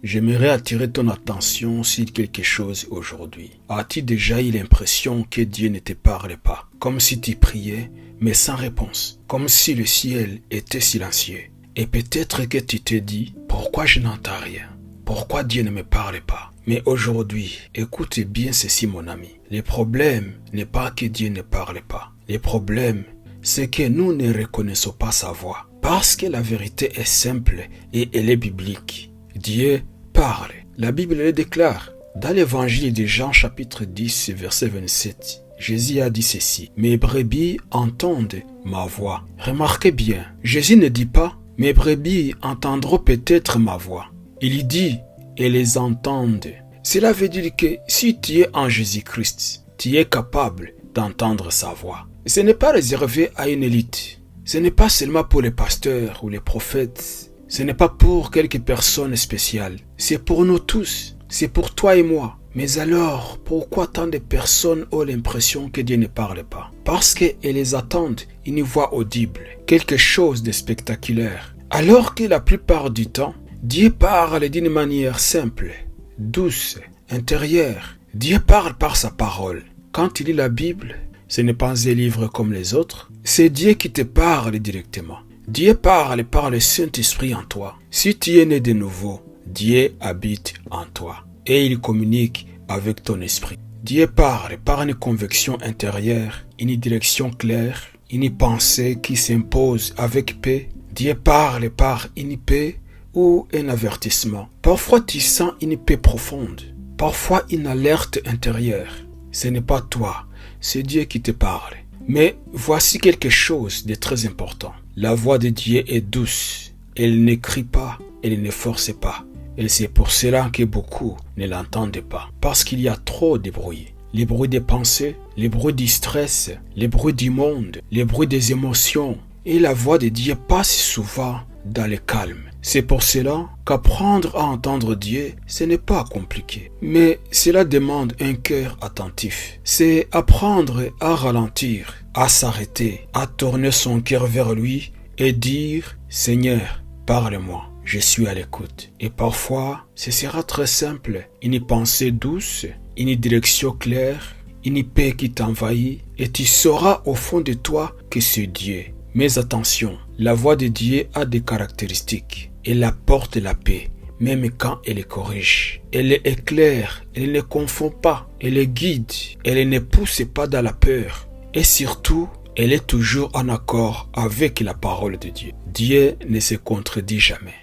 J'aimerais attirer ton attention sur quelque chose aujourd'hui. As-tu déjà eu l'impression que Dieu ne te parle pas? Comme si tu priais, mais sans réponse. Comme si le ciel était silencieux. Et peut-être que tu te dis, pourquoi je n'entends rien? Pourquoi Dieu ne me parle pas? Mais aujourd'hui, écoute bien ceci mon ami. Le problème n'est pas que Dieu ne parle pas. Le problème, c'est que nous ne reconnaissons pas sa voix. Parce que la vérité est simple et elle est biblique. Dieu parle. La Bible le déclare. Dans l'évangile de Jean chapitre 10 verset 27, Jésus a dit ceci. Mes brebis entendent ma voix. Remarquez bien, Jésus ne dit pas, mes brebis entendront peut-être ma voix. Il dit, et les entendent. Cela veut dire que si tu es en Jésus-Christ, tu es capable d'entendre sa voix. Ce n'est pas réservé à une élite. Ce n'est pas seulement pour les pasteurs ou les prophètes. Ce n'est pas pour quelques personnes spéciales. C'est pour nous tous. C'est pour toi et moi. Mais alors, pourquoi tant de personnes ont l'impression que Dieu ne parle pas? Parce qu'elles les attendent une voix audible, quelque chose de spectaculaire. Alors que la plupart du temps, Dieu parle d'une manière simple, douce, intérieure. Dieu parle par sa parole. Quand tu lis la Bible, ce n'est pas un livre comme les autres. C'est Dieu qui te parle directement. Dieu parle par le Saint-Esprit en toi. Si tu es né de nouveau, Dieu habite en toi. Et il communique avec ton esprit. Dieu parle par une conviction intérieure, une direction claire, une pensée qui s'impose avec paix. Dieu parle par une paix ou un avertissement. Parfois tu sens une paix profonde. Parfois une alerte intérieure. Ce n'est pas toi, c'est Dieu qui te parle. Mais voici quelque chose de très important. La voix de Dieu est douce. Elle ne crie pas, elle ne force pas. Et c'est pour cela que beaucoup ne l'entendent pas. Parce qu'il y a trop de bruit. Les bruits des pensées, les bruits du stress, les bruits du monde, les bruits des émotions. Et la voix de Dieu passe souvent dans le calme. C'est pour cela qu'apprendre à entendre Dieu, ce n'est pas compliqué. Mais cela demande un cœur attentif. C'est apprendre à ralentir, à s'arrêter, à tourner son cœur vers lui et dire « Seigneur, parle-moi, je suis à l'écoute ». Et parfois, ce sera très simple. Une pensée douce, une direction claire, une paix qui t'envahit et tu sauras au fond de toi que c'est Dieu. Mais attention, la voix de Dieu a des caractéristiques. Elle apporte la paix, même quand elle corrige. Elle éclaire, elle ne confond pas, elle guide, elle ne pousse pas dans la peur. Et surtout, elle est toujours en accord avec la parole de Dieu. Dieu ne se contredit jamais.